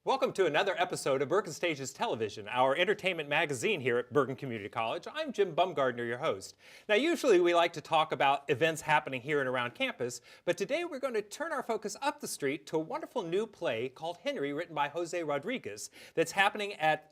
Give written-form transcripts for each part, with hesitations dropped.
Welcome to another episode of Bergen Stages Television, our entertainment magazine here at Bergen Community College. I'm Jim Bumgardner, your host. Now, usually we like to talk about events happening here and around campus, but today we're going to turn our focus up the street to a wonderful new play called Henry, written by Jose Rodriguez, that's happening at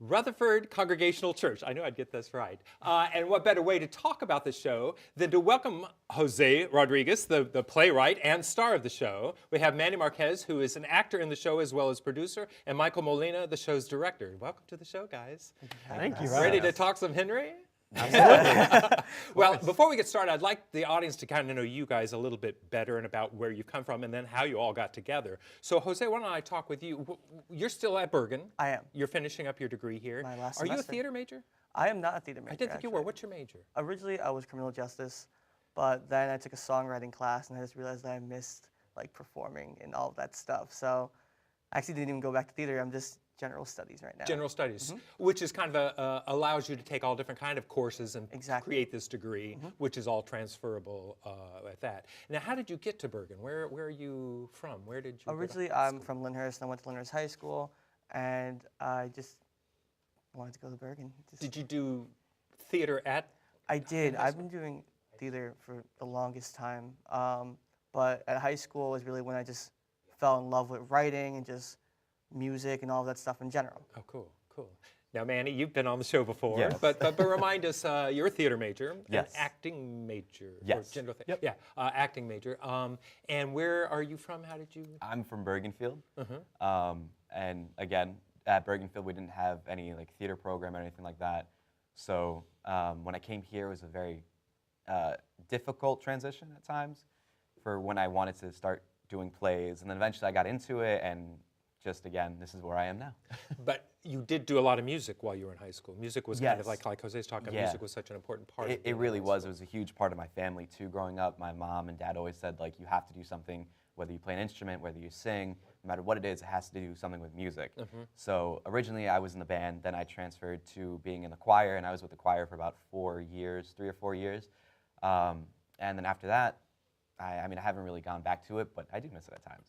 Rutherford Congregational Church. I knew I'd get this right. And what better way to talk about the show than to welcome Jose Rodriguez, the playwright and star of the show. We have Manny Marquez, who is an actor in the show as well as producer, and Michael Molina, the show's director. Welcome to the show, guys. Thank you. Ready to talk some Henry? Absolutely. Well, before we get started, I'd like the audience to kind of know you guys a little bit better and about where you come from and then how you all got together. So, Jose, why don't I talk with you? You're still at Bergen. I am. You're finishing up your degree here. My last Are you a semester. theater major? I am not a theater major. I didn't think you were. actually. What's your major? Originally, I was criminal justice, but then I took a songwriting class, and I just realized that I missed like performing and all of that stuff. So I actually didn't even go back to theater. I'm just general studies right now. General studies, which is kind of allows you to take all different kind of courses and Exactly. create this degree, which is all transferable at that. Now, how did you get to Bergen? Where are you from? Where did you go to Originally, high I'm school? from Lyndhurst, and I went to Lyndhurst High School, and I just wanted to go to Bergen. Did you do theater at? I did. high I've been doing theater for the longest time, but at high school was really when I just fell in love with writing and just music and all of that stuff in general. Oh, cool. Now, Manny, you've been on the show before, Yes. but remind us, you're a theater major, Yes. an acting major, Yes. or general Yep. yeah, acting major. And where are you from? How did you? I'm from Bergenfield, and again, at Bergenfield we didn't have any like theater program or anything like that. So when I came here, it was a very difficult transition at times for when I wanted to start doing plays, and then eventually I got into it, and just again, this is where I am now. But you did do a lot of music while you were in high school. Music was kind of Yes. like Jose's talking. Yeah. Music was such an important part. of It being in really high was. It school. was a huge part of my family too. Growing up, my mom and dad always said like you have to do something, whether you play an instrument, whether you sing, no matter what it is, it has to do something with music. So originally I was in the band, then I transferred to being in the choir, and I was with the choir for about 4 years, 3 or 4 years. And then after that, I mean, I haven't really gone back to it, but I do miss it at times.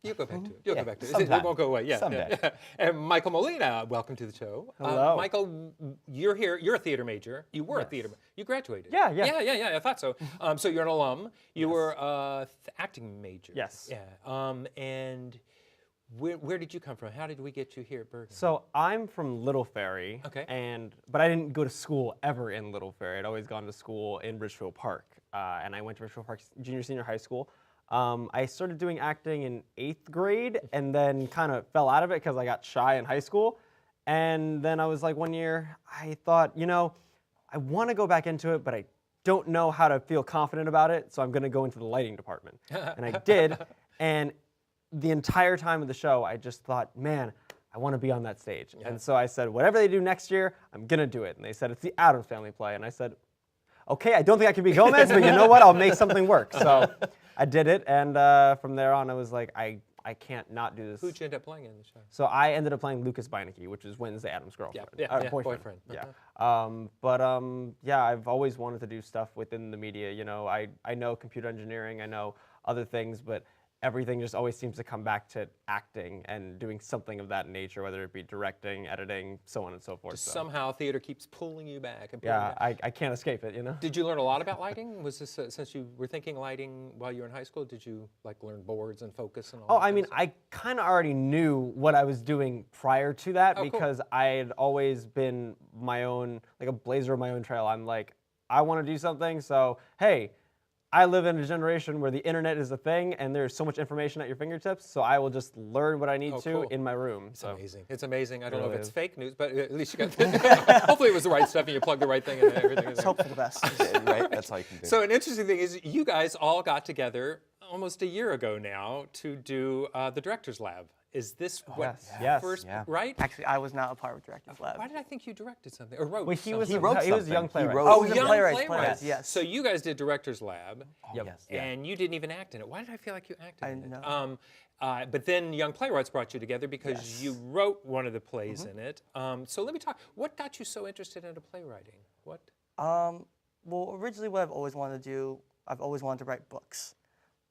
You'll go back to it. You'll Yeah, go back to it. It sometime. won't go away. Yeah. Someday. Yeah. And Michael Molina, welcome to the show. Hello. Michael, you're here. You're a theater major. You were a Yes. theater. You graduated. Yeah. Yeah. I thought so. So you're an alum. You Yes. were a acting major. Yes. Yeah. And where did you come from? How did we get you here at Bergen? So I'm from Little Ferry. Okay. But I didn't go to school ever in Little Ferry. I'd always gone to school in Richfield Park. And I went to Richfield Park junior, senior high school. I started doing acting in 8th grade and then kind of fell out of it because I got shy in high school. And then I was like, one year, I thought, I want to go back into it, but I don't know how to feel confident about it, so I'm going to go into the lighting department. And I did. And the entire time of the show, I just thought, man, I want to be on that stage. Yeah. And so I said, whatever they do next year, I'm going to do it. And they said, it's the Addams Family play. And I said, okay, I don't think I can be Gomez, but you know what? I'll make something work. So I did it. And from there on, I was like, I can't not do this. Who'd you end up playing in the show? So I ended up playing Lucas Beinecke, which is Wednesday Addams' girlfriend. Boyfriend. Uh-huh. Yeah. Yeah, I've always wanted to do stuff within the media. I know computer engineering, I know other things, but everything just always seems to come back to acting and doing something of that nature, whether it be directing, editing, so on and so forth. Just So, somehow theater keeps pulling you back and pulling you yeah, back. I can't escape it, Did you learn a lot about lighting? Was this since you were thinking lighting while you were in high school? Did you like learn boards and focus and all? Oh, that I kind mean, of stuff? I kind of already knew what I was doing prior to that Oh, cool. because I had always been my own, like a blazer of my own trail. I'm like, I want to do something, so hey, I live in a generation where the internet is a thing and there's so much information at your fingertips, so I will just learn what I need to cool. in my room. It's So amazing. It's amazing. I don't know if really it's is. fake news, but at least you got. Hopefully, it was the right stuff and you plugged the right thing in and everything. Let's hope for the best. Right? That's all you can do. So an interesting thing is you guys all got together almost a year ago now to do the Director's Lab. Is this what Yes. first, Yeah. right? Actually, I was not a part of Director's Lab. Why did I think you directed something or wrote Well, he was something? wrote he was a something. young He playwright. wrote- Oh, He was a young playwrights, playwrights. yes. So you guys did Director's Lab. Yep. Yes, yeah. And you didn't even act in it. Why did I feel like you acted I in it? know. But then Young Playwrights brought you together because Yes. you wrote one of the plays in it. So let me talk. What got you so interested into playwriting? What? Well, originally what I've always wanted to do, I've always wanted to write books.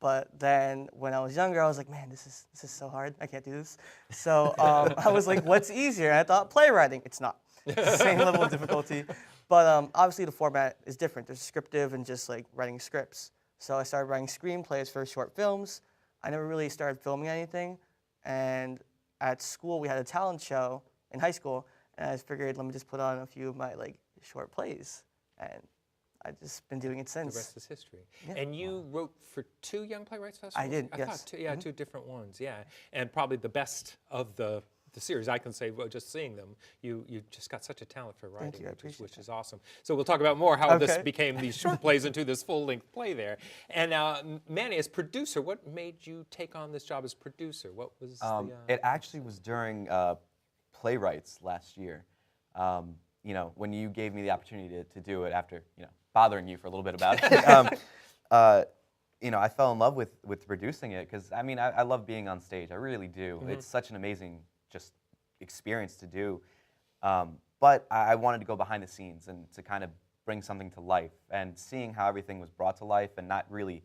But then when I was younger, I was like, man, this is so hard. I can't do this. So I was like, what's easier? And I thought playwriting. It's not. It's the same level of difficulty. But obviously the format is different. There's scriptive and just like writing scripts. So I started writing screenplays for short films. I never really started filming anything. And at school, we had a talent show in high school. And I just figured, let me just put on a few of my like short plays. And I've just been doing it since. The rest is history. Yeah. And you wrote for 2 Young Playwrights Festivals? I did, I yes. thought 2, yeah, 2 different ones, yeah. And probably the best of the series, I can say, well, just seeing them, you just got such a talent for writing, you, I which appreciate is awesome. So we'll talk about more how this Okay. became these short plays into this full-length play there. And Manny, as producer, what made you take on this job as producer? What was It actually was during Playwrights last year. You know, when you gave me the opportunity to do it after, you know, bothering you for a little bit about it, you know, I fell in love with producing it because, I mean, I love being on stage. I really do. It's such an amazing just experience to do. But I wanted to go behind the scenes and to kind of bring something to life. And seeing how everything was brought to life and not really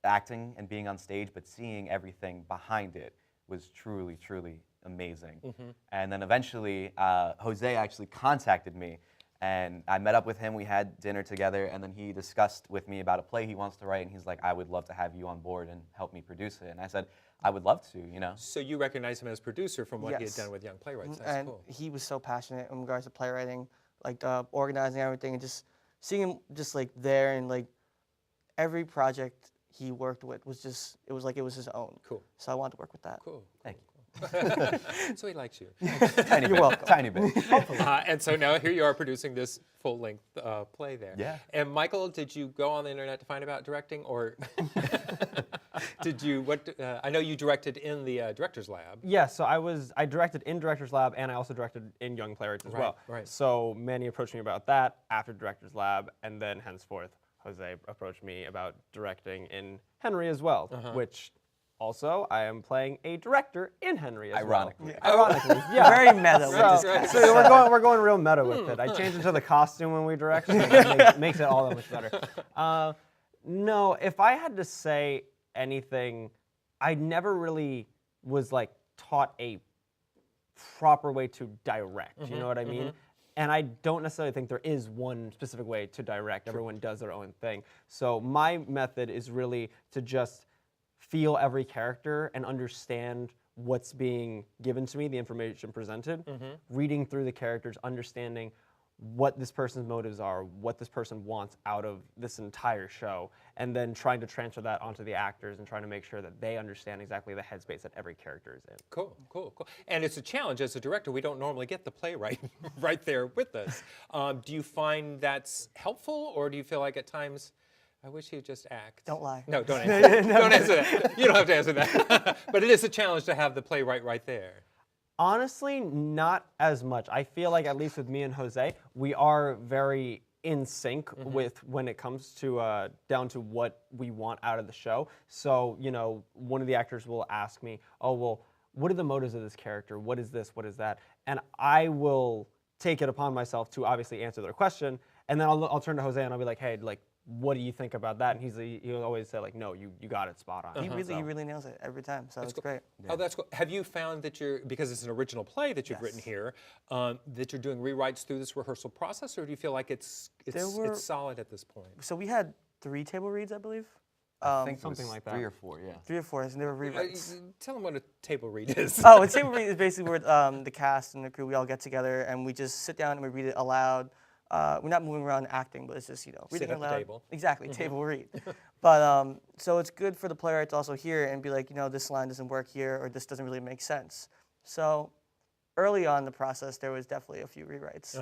acting and being on stage, but seeing everything behind it was truly, truly amazing. And then eventually, Jose actually contacted me, and I met up with him. We had dinner together, and then he discussed with me about a play he wants to write, and he's like, I would love to have you on board and help me produce it. And I said, I would love to, you know. So you recognize him as producer from what he had Yes. done with Young Playwrights. That's And cool. he was so passionate in regards to playwriting, like organizing everything, and just seeing him just like there, and like every project he worked with was just, it was like it was his own. Cool. So I wanted to work with that. Cool. Thank So he likes you. Tiny bit, welcome. tiny bit. And so now here you are producing this full-length play there. Yeah. And Michael, did you go on the internet to find about directing, or did you? I know you directed in the director's lab. Yeah, so I directed in Director's Lab, and I also directed in Young Playwrights as Right, well. right. So Manny approached me about that after Director's Lab, and then henceforth, Jose approached me about directing in Henry as well, which also I am playing a director in Henry as Ironically. well. Ironically, yeah. Very meta with this. Right. So we're going real meta with it. I change into the costume when we direct, so it makes it all that much better. No, if I had to say anything, I never really was like taught a proper way to direct. You know what I mean? And I don't necessarily think there is one specific way to direct. Everyone does their own thing. So my method is really to just feel every character and understand what's being given to me, the information presented, reading through the characters, understanding what this person's motives are, what this person wants out of this entire show, and then trying to transfer that onto the actors and trying to make sure that they understand exactly the headspace that every character is in. Cool, cool, cool. And it's a challenge as a director. We don't normally get the playwright right there with us. Do you find that's helpful, or do you feel like at times, I wish he'd just act? Don't lie. No, don't answer that. Don't answer that. You don't have to answer that. But it is a challenge to have the playwright right there. Honestly, not as much. I feel like, at least with me and Jose, we are very in sync with when it comes to down to what we want out of the show. So, you know, one of the actors will ask me, oh, well, what are the motives of this character? What is this? What is that? And I will take it upon myself to obviously answer their question. And then I'll turn to Jose and I'll be like, hey, like, what do you think about that? And he'll always say, like, no, you got it spot on. He really nails it every time, so it's cool. great. Oh, that's cool. Have you found that because it's an original play that you've written here, that you're doing rewrites through this rehearsal process, or do you feel like it's solid at this point? So we had 3 table reads, I believe. I think something it was like that. 3 or 4, yeah. 3 or 4, and they were rewrites. Tell them what a table read is. Oh, a table read is basically where the cast and the crew, we all get together and we just sit down and we read it aloud. We're not moving around acting, but it's just, you know, reading Sit at the aloud. table. Exactly, table read. But so it's good for the playwright to also hear it and be like, you know, this line doesn't work here, or this doesn't really make sense. So early on in the process, there was definitely a few rewrites.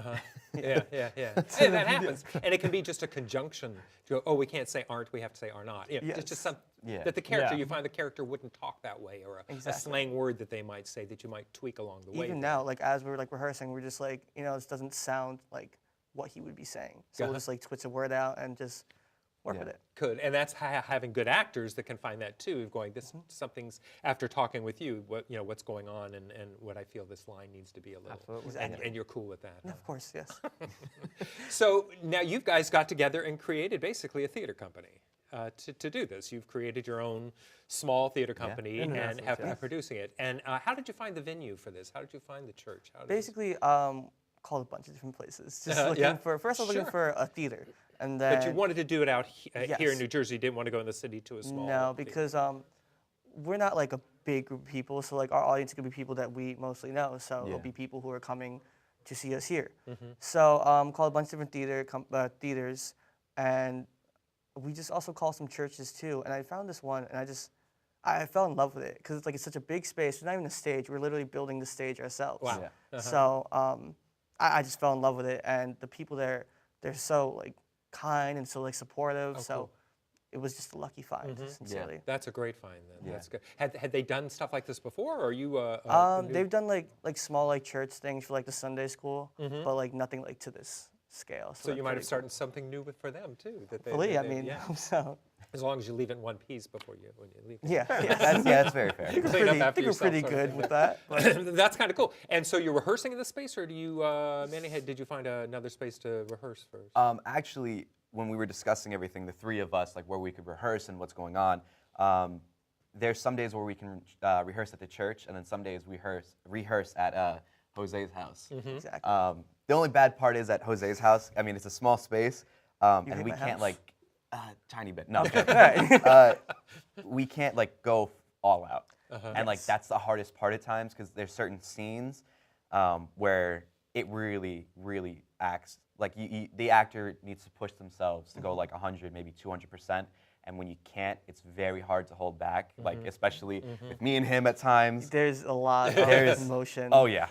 Yeah. And that happens. And it can be just a conjunction. To go, oh, we can't say aren't, we have to say are not. You know, It's just something that the character, you find the character wouldn't talk that way, or a slang word that they might say that you might tweak along the way. Even now, like as we're like rehearsing, we're just like, you know, this doesn't sound like what he would be saying. So we'll just like switch a word out and just work Yeah. with it. Could, and that's having good actors that can find that too. Of going, this something's after talking with you, what's going on, and what I feel this line needs to be a little. Absolutely. And you're cool with that. Yeah, Huh? of course, yes. So now you guys got together and created basically a theater company to do this. You've created your own small theater company In and essence, have yes. producing it. And how did you find the venue for this? How did you find the church? How did Basically, called a bunch of different places. Just Yeah. looking for, first I was Sure. looking for a theater. And then, But you wanted to do it out here in Yes. New Jersey. You didn't want to go in the city to a small. no, theater. because we're not like a big group of people, so like our audience is gonna be people that we mostly know. So it'll be people who are coming to see us here. So called a bunch of different theaters, and we just also called some churches too. And I found this one, and I fell in love with it because it's such a big space. It's not even a stage. We're literally building the stage ourselves. Wow. Yeah. So I just fell in love with it, and the people there, they're so like kind and so like supportive. So cool. it was just a lucky find, sincerely. That's a great find. Then. Yeah. That's good. Had they done stuff like this before, or are you? They've done like small like church things for like the Sunday school, but like nothing like to this scale. So that's you might have pretty started something new for them too. That they, cool. Hopefully, that I they- mean, yeah. so As long as you leave it in one piece when you leave. yeah, That's very fair. Clean up pretty, I after think we're yourself, pretty sort of good thing. with that. But That's kind of cool. And so you're rehearsing in this space, or do you, Manny? Did you find another space to rehearse first? Actually, when we were discussing everything, the three of us, like where we could rehearse and what's going on, there's some days where we can rehearse at the church, and then some days we rehearse at Jose's house. exactly. The only bad part is at Jose's house, I mean, it's a small space, and hate we my can't house? like, tiny bit, no, I'm joking. We can't like go all out. And like that's the hardest part at times because there's certain scenes where it really, really acts, like the actor needs to push themselves to go like 100, maybe 200%. And when you can't, it's very hard to hold back, like especially with me and him at times. There's a lot of There's- emotion. Oh yeah.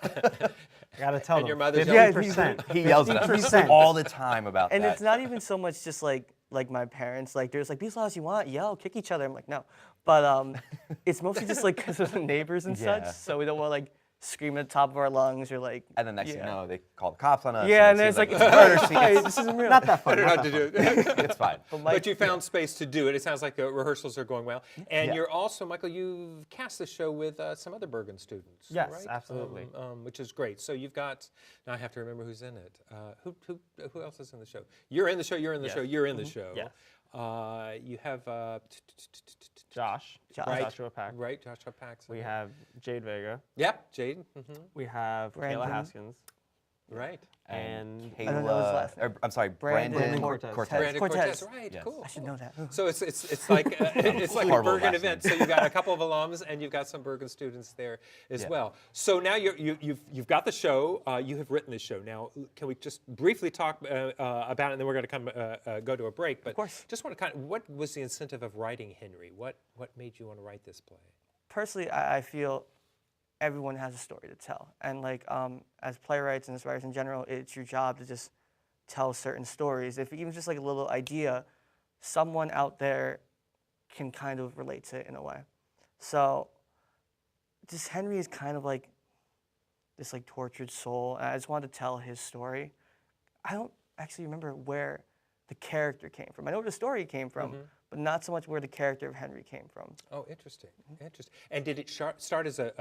I gotta tell And them. your mother's 50%. He yells at us 50%. all the time about And that. it's not even so much just like my parents. Like there's like be as loud as you want, yell, kick each other. I'm like no, but it's mostly just like because of the neighbors and Yeah. such. So we don't want to like scream at the top of our lungs or like. And then next thing you yeah. know, they call the cops on us. Yeah, and then it it's seems like it's a murder hey, scene. this isn't real. Not that fun. I don't know not how that to do fun. it. It's fine. But you found space to do it. It sounds like the rehearsals are going well. And Yeah. you're also, Michael, you've cast the show with some other Bergen students. Yes, right? absolutely. Which is great. So you've got, now I have to remember who's in it. Who else is in the show? You're in the show, you're in the show, you're in the show. Yes. You have Josh. Right. Joshua Pack. right, Joshua Paxson. We have Jade Vega. Yep, Jade. We have Brandon. Kayla Haskins. Right. And I don't know his last name. I'm sorry, Brandon Brandon Cortez. Brandon Cortez. Cortez. Right, Yes. cool. I should know that. So it's like it's like a Horrible Bergen last event. name. So you've got a couple of alums and you've got some Bergen students there as Yeah. well. So now you've got the show. You have written the show. Now can we just briefly talk about it, and then we're going to go to a break. But course. just want to what was the incentive of writing Henry? What made you want to write this play? Personally, I feel everyone has a story to tell, and like as playwrights and as writers in general, it's your job to just tell certain stories. If even just like a little idea, someone out there can kind of relate to it in a way. So, just Henry is kind of like this like tortured soul, and I just wanted to tell his story. I don't actually remember where the character came from. I know where the story came from, but not so much where the character of Henry came from. Oh, interesting, interesting. And did it start as a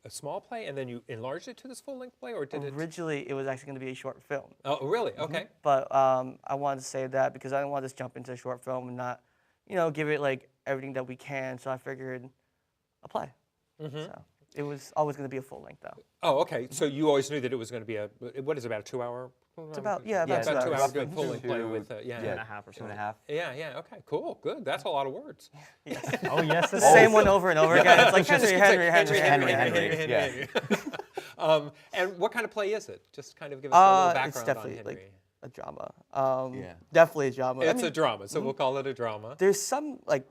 small play, and then you enlarged it to this full-length play, or did it? Originally, it was actually going to be a short film, Oh, really? Okay. but I wanted to say that because I didn't want to just jump into a short film and not, give it like everything that we can. So I figured a play. So it was always going to be a full length though. Oh, okay. So you always knew that it was going to be about a 2-hour? It's about about 2 hours hours. doing full-length play with Yeah. 2.5 or Two and so. a half. Yeah. Okay. Cool. Good. That's a lot of words. Oh, yes, The it same is. one over and over again. It's like Henry. Henry. Yeah. And what kind of play is it? Just kind of give us a little background It's definitely on Henry. like a drama. Yeah. Definitely a drama. I It's mean, a drama, so we'll call it a drama. there's some like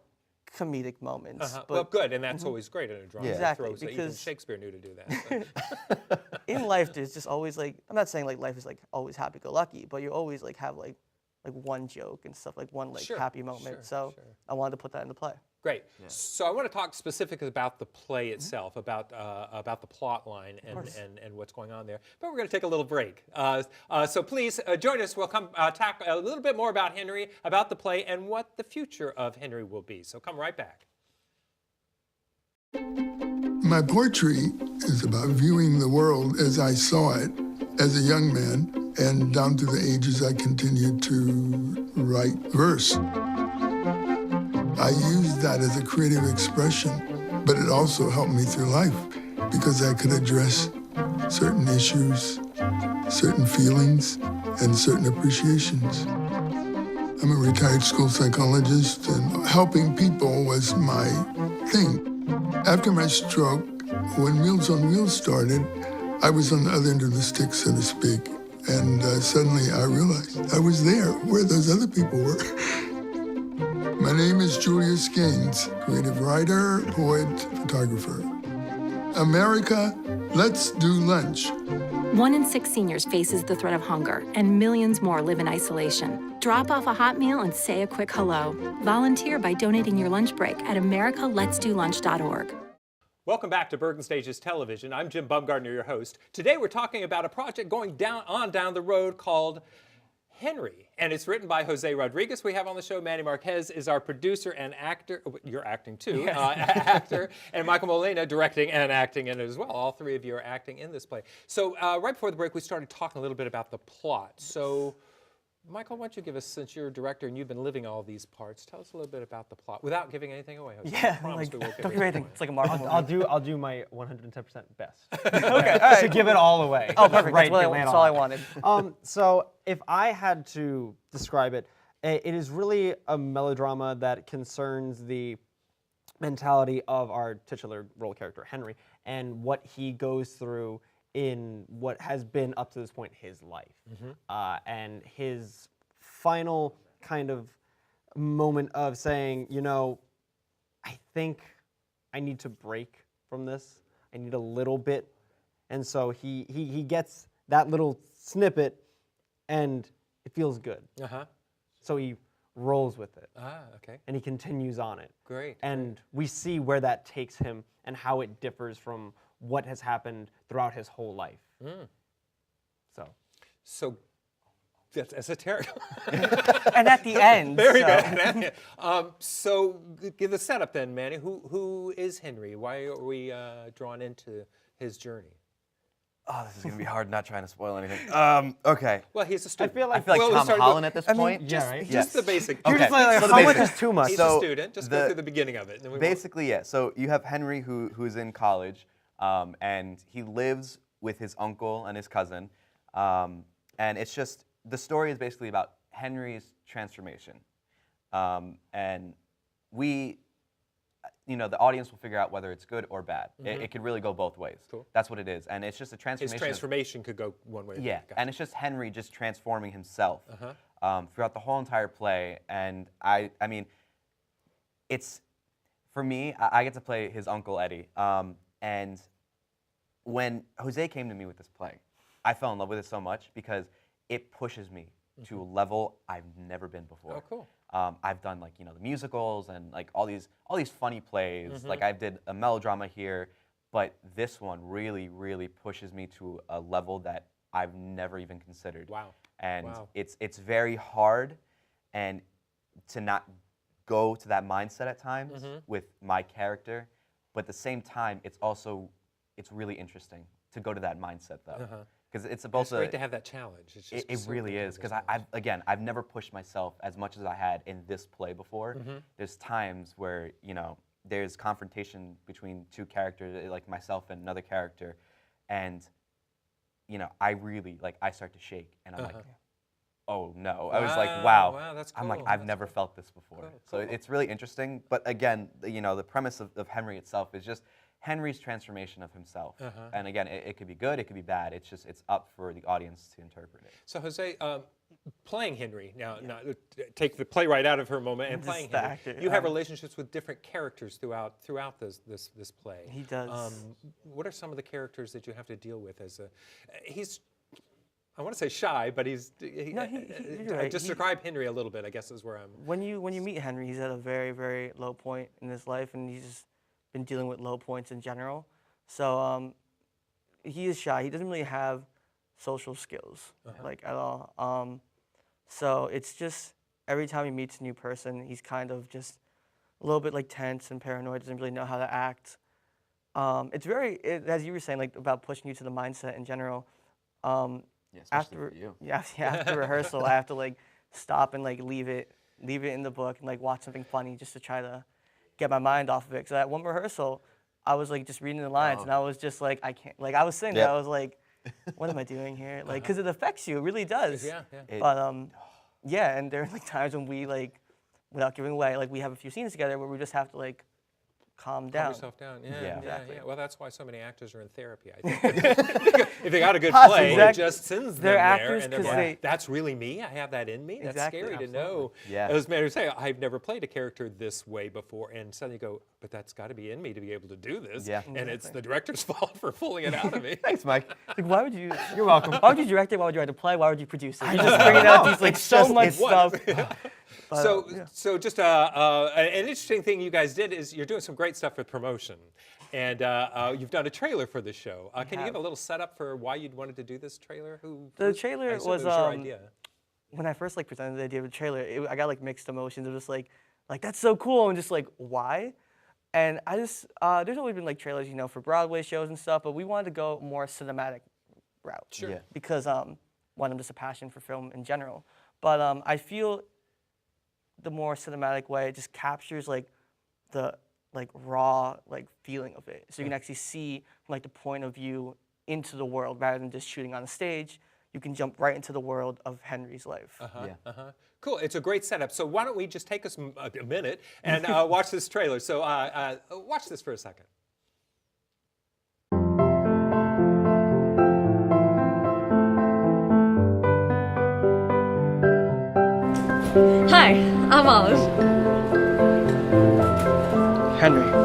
comedic moments, but Well, good, and that's always great in a drama. Yeah. Exactly, Even because- Shakespeare knew to do that. in life there's just always like, I'm not saying like life is like always happy-go-lucky, but you always like have like one joke and stuff, like one like Sure, happy moment. sure, So sure. I wanted to put that into play. Great. So I want to talk specifically about the play itself, about the plot line and what's going on there. But we're going to take a little break. So please join us. We'll come talk a little bit more about Henry, about the play, and what the future of Henry will be. So come right back. My poetry is about viewing the world as I saw it as a young man, and down through the ages I continued to write verse. I used that as a creative expression, but it also helped me through life because I could address certain issues, certain feelings, and certain appreciations. I'm a retired school psychologist, and helping people was my thing. After my stroke, when Meals on Wheels started, I was on the other end of the stick, so to speak, and suddenly I realized I was there where those other people were. My name is Julius Gaines, creative writer, poet, photographer. America, let's do lunch. 1 in 6 seniors faces the threat of hunger, and millions more live in isolation. Drop off a hot meal and say a quick hello. Volunteer by donating your lunch break at americaletsdolunch.org. Welcome back to Bergen Stages Television. I'm Jim Bumgardner, your host. Today we're talking about a project going down the road called Henry, and it's written by Jose Rodriguez. We have on the show Manny Marquez is our producer and actor. You're acting too, actor, and Michael Molina directing and acting in it as well. All three of you are acting in this play. So right before the break, we started talking a little bit about the plot. So, Michael, why don't you give us, since you're a director and you've been living all these parts, tell us a little bit about the plot without giving anything away. Jose. Yeah, I promise like, we won't give don't give anything. away. It's like a Marvel movie. I'll do my 110% best. Okay, all right. To give it all away. Oh, perfect. Right, That's all I wanted. So if I had to describe it, it is really a melodrama that concerns the mentality of our titular role character, Henry, and what he goes through in what has been up to this point his life. And his final kind of moment of saying, you know, I think I need to break from this. I need a little bit. And so he gets that little snippet and it feels good. So he rolls with it. Okay. And he continues on it. Great. And we see where that takes him and how it differs from what has happened throughout his whole life. So that's esoteric. And at the end, Very so. good. So give the setup then, Manny. Who is Henry? Why are we drawn into his journey? Oh, this is gonna be hard. Not trying to spoil anything. Okay. Well, he's a student. I feel like well, Tom sorry, Holland at this point. Yeah, right? Just the basic. You're just Okay, like, so the how much basics. is too much? He's So a student. Just go through the beginning of it. And then we Basically, yeah. So you have Henry who's in college, and he lives with his uncle and his cousin, and it's just the story is basically about Henry's transformation, and we, you know, the audience will figure out whether it's good or bad. It could really go both ways. Cool. That's what it is, and it's just a transformation. His transformation could go one way or the Yeah, other. Gotcha. and it's just Henry just transforming himself throughout the whole entire play. And I mean, it's, for me, I get to play his uncle Eddie. And when Jose came to me with this play, I fell in love with it so much because it pushes me to a level I've never been before. Oh, cool. I've done, like, you know, the musicals and like all these funny plays. Like I did a melodrama here, but this one really, really pushes me to a level that I've never even considered. Wow. And Wow. it's very hard, and to not go to that mindset at times with my character, but at the same time, it's really interesting to go to that mindset though. Because it's It's both great to have that challenge. It's just it so really great to is, have because this I've never pushed myself as much as I had in this play before. There's times where, you know, there's confrontation between two characters, like myself and another character, and, you know, I start to shake, and I'm like, oh no. I was like, wow. Wow, that's I'm like, cool. I've That's never felt this before. Cool, So cool. it's really interesting. But again, you know, the premise of Henry itself is just Henry's transformation of himself. And again, it could be good, it could be bad. It's just, it's up for the audience to interpret it. So Jose, playing Henry now, take the playwright out of her moment and Just playing the Henry. actor, You have relationships with different characters throughout this play. He does. What are some of the characters that you have to deal with as a? I want to say shy, but you're right. just describe Henry a little bit, I guess is where I'm. When you meet Henry, he's at a very, very low point in his life, and he's just been dealing with low points in general. So he is shy. He doesn't really have social skills like at all. So it's just every time he meets a new person, he's kind of just a little bit like tense and paranoid. Doesn't really know how to act. It's as you were saying, like about pushing you to the mindset in general. Yeah, especially for you. Yeah, after rehearsal, I have to like stop and like leave it in the book and like watch something funny just to try to get my mind off of it. Because at one rehearsal, I was like just reading the lines and I was just like, I can't. Like I was sitting there, I was like, what am I doing here? Like, because it affects you, it really does. Yeah. But yeah, and there are like times when we like, without giving away, like we have a few scenes together where we just have to like calm down. Calm yourself down. Yeah. Exactly. Well, that's why so many actors are in therapy, I think. If they got a good play, it just sends them They're there, actors and they're 'cause going, that's really me? I have that in me? That's Exactly. scary to know. Yeah. As Mary say, I've never played a character this way before, and suddenly you go, but that's got to be in me to be able to do this. Yeah. And it's the director's fault for pulling it out of me. Thanks, Mike. Like, why would you? You're welcome. Why would you direct it? Why would you write a play? Why would you produce it? You're just bringing out these like so much stuff. But, So just an interesting thing you guys did is you're doing some great stuff with promotion. And you've done a trailer for the show. Can you give a little setup for why you'd wanted to do this trailer? The trailer I assume was it was your idea. when I first like presented the idea of the trailer, I got like mixed emotions. It was just like that's so cool, and just like why? And I just there's always been like trailers, for Broadway shows and stuff, but we wanted to go more cinematic route. Sure. Yeah. Because one, I'm just a passion for film in general, but I feel the more cinematic way it just captures like the raw feeling of it, so you can actually see from the point of view into the world rather than just shooting on a stage. You can jump right into the world of Henry's life. Cool. It's a great setup. So why don't we just take us a minute and watch this trailer? So watch this for a second. Hi, I'm Olive. Henry.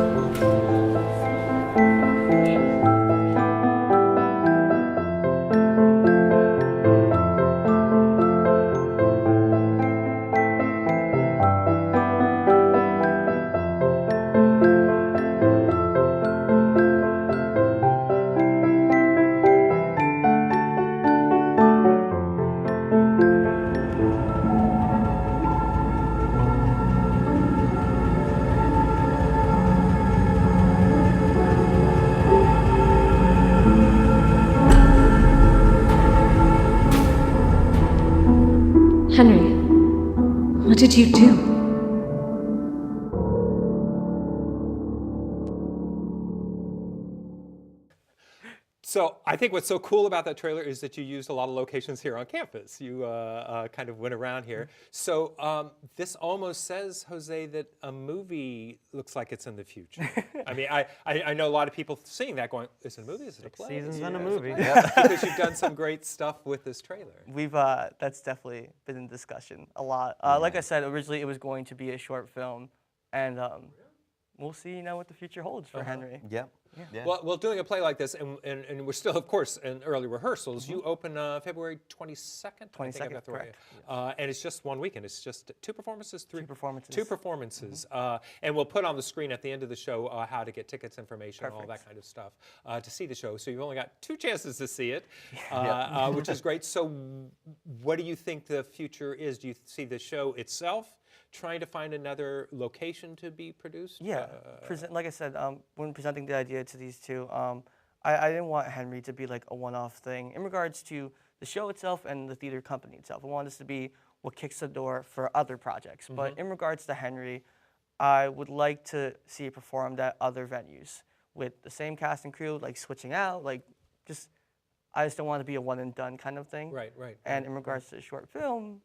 Henry, what did you do? So I think what's so cool about that trailer is that you used a lot of locations here on campus. You kind of went around here. So this almost says, Jose, that a movie looks like it's in the future. I mean, I know a lot of people seeing that going, is it a movie? Is it a play? Seasons Is and a it movie. play? Because you've done some great stuff with this trailer. We've that's definitely been in discussion a lot. Like I said, originally it was going to be a short film, and we'll see what the future holds for Henry. Yeah. Yeah. Well, doing a play like this, and we're still, of course, in early rehearsals. You open February 22nd. 22nd, I think I got that right. correct. And it's just one weekend. It's just two performances, three? Two performances. Two performances. And we'll put on the screen at the end of the show how to get tickets, information, all that kind of stuff to see the show. So you've only got 2 chances to see it, which is great. So what do you think the future is? Do you see the show itself trying to find another location to be produced? Yeah, like I said, when presenting the idea to these two, I didn't want Henry to be like a one-off thing. In regards to the show itself and the theater company itself, I wanted this to be what kicks the door for other projects. But in regards to Henry, I would like to see it performed at other venues with the same cast and crew, like switching out, I just don't want to be a one-and-done kind of thing. Right. And in regards to the short film,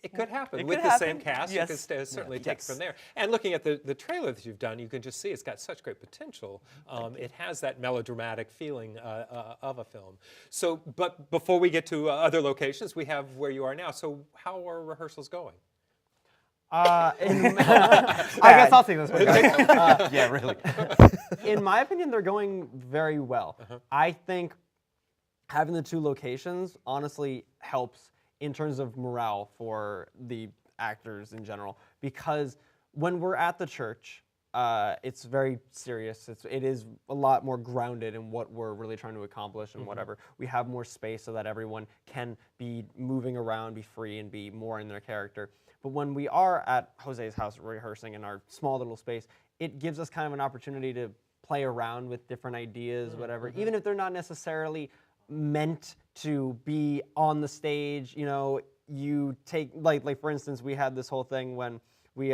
it could happen. It With could the same happen. cast, Yes. you could certainly take it Yes. from there. And looking at the trailer that you've done, you can just see it's got such great potential. It has that melodramatic feeling of a film. So, but before we get to other locations, we have where you are now. So how are rehearsals going? I guess I'll take this one, guys. Yeah, really. In my opinion, they're going very well. I think having the two locations honestly helps in terms of morale for the actors in general, because when we're at the church, it's very serious. It is a lot more grounded in what we're really trying to accomplish and whatever. We have more space so that everyone can be moving around, be free, and be more in their character. But when we are at Jose's house rehearsing in our small little space, it gives us kind of an opportunity to play around with different ideas, whatever, even if they're not necessarily meant to be on the stage. You know, you take, like for instance, we had this whole thing when we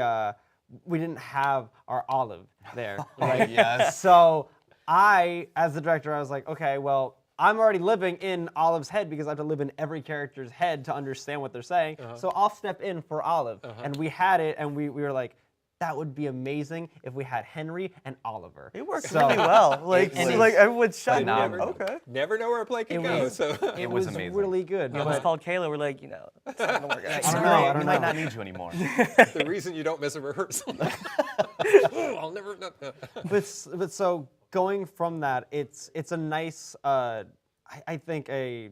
didn't have our Olive there. Right? Yes. So I, as the director, I was like, okay, well, I'm already living in Olive's head because I have to live in every character's head to understand what they're saying. So I'll step in for Olive. And we had it, and we were like, that would be amazing if we had Henry and Oliver. It worked really well. Like, everyone's shocked. phenomenal. Okay. Never know where a play can go. So It was was amazing. really good. We almost called Kayla. We're like, it's not gonna work out. I don't We know. might not need you anymore. the reason you don't miss a rehearsal. Oh, I'll never. No. but so going from that, it's a nice, I think a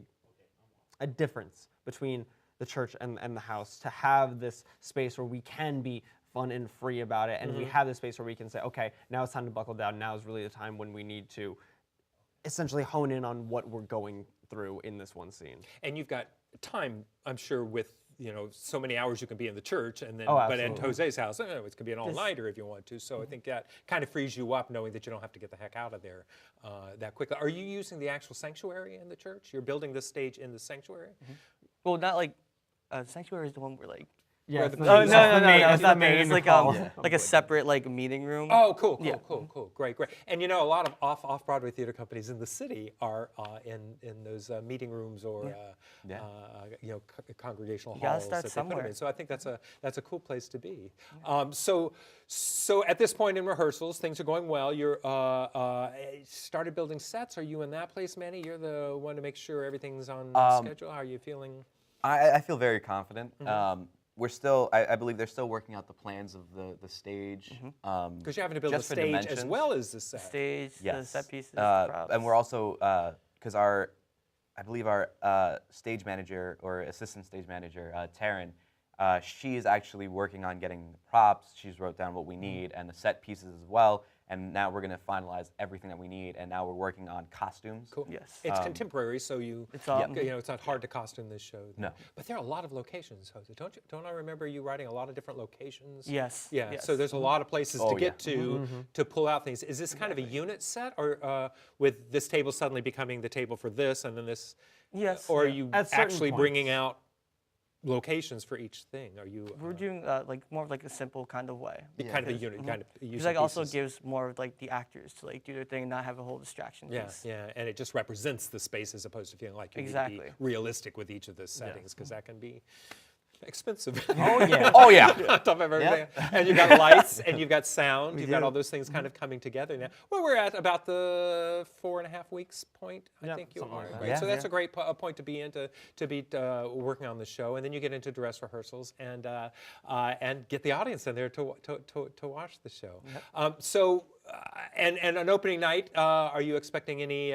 difference between the church and the house, to have this space where we can be fun and free about it, and we have this space where we can say, okay, now it's time to buckle down. Now is really the time when we need to essentially hone in on what we're going through in this one scene. And you've got time, I'm sure, with so many hours you can be in the church, and then Oh, but at absolutely. Jose's house, it could be an all-nighter if you want to. So I think that kind of frees you up, knowing that you don't have to get the heck out of there that quickly. Are you using the actual sanctuary in the church? You're building this stage in the sanctuary? Well, not like Sanctuary is the one where like. Yeah. the- Oh, no, It's it's not there. It's like hall. like a separate like meeting room. Oh, cool, Yeah. cool, great. And a lot of off-Broadway theater companies in the city are in those meeting rooms or congregational gotta halls start that they put them somewhere. in. So I think that's a cool place to be. So at this point in rehearsals, things are going well. You're started building sets. Are you in that place, Manny? You're the one to make sure everything's on schedule. How are you feeling? I feel very confident. We're still, I believe they're still working out the plans of the stage. Because you're having to build a just for stage as dimensions. well as the set. Stage, the Yes. set pieces, the props. And we're also, because I believe our stage manager or assistant stage manager, Taryn, she is actually working on getting the props. She's wrote down what we need and the set pieces as well. And now we're going to finalize everything that we need. And now we're working on costumes. Cool. Yes. It's contemporary, so It's all- it's not hard to costume this show. No. But there are a lot of locations, Jose. Don't I remember you writing a lot of different locations? Yes. Yeah. Yes. So there's a lot of places to Oh, get yeah. to pull out things. Is this kind of a unit set, or with this table suddenly becoming the table for this, and then this? Yes. Or are yeah. you At certain actually points. bringing out locations for each thing? Are you? We're doing like more of like a simple kind of way. kind of a unit, kind of use Because of like also pieces. gives more of like the actors to like do their thing and not have a whole distraction. Yeah, piece. yeah, and it just represents the space as opposed to feeling like you need to Exactly. be realistic with each of the settings, because that can be expensive. Oh yeah. Oh, yeah. On top of everything. And you've got lights and you've got sound. You've got do. all those things kind of coming together now. Well, we're at about the 4.5 weeks point, I Yeah, think you something are. like that. Right? Yeah. So that's a great point to be in, to be working on the show. And then you get into dress rehearsals and get the audience in there to watch the show. And an opening night, are you expecting any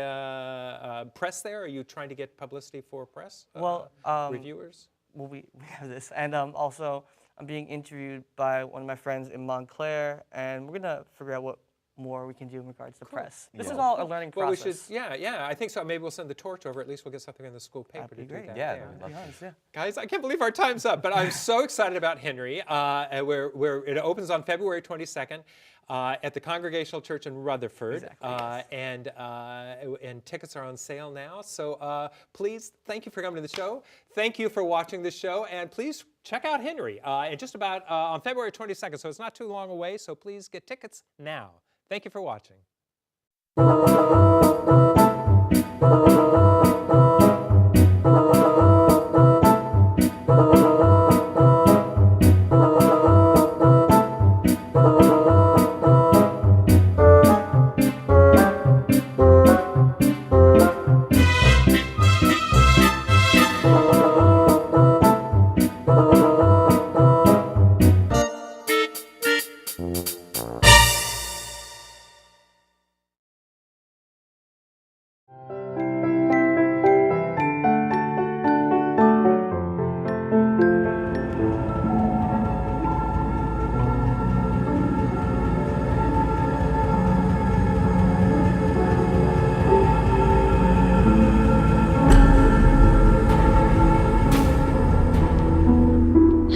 press there? Are you trying to get publicity for press? Well, reviewers? Well, we have this, and also I'm being interviewed by one of my friends in Montclair, and we're gonna figure out what more we can do in regards to press. This is all a learning Well, we process. should, I think so. Maybe we'll send the torch over. At least we'll get something in the school paper That'd be to great. do that. Yeah, there. that'd be To be honest, yeah. Guys, I can't believe our time's up, but I'm so excited about Henry. Where it opens on February 22nd at the Congregational Church in Rutherford, Exactly, yes. and tickets are on sale now. So please, thank you for coming to the show. Thank you for watching the show, and please check out Henry. And just about on February 22nd, so it's not too long away. So please get tickets now. Thank you for watching.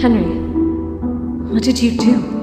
Henry, what did you do?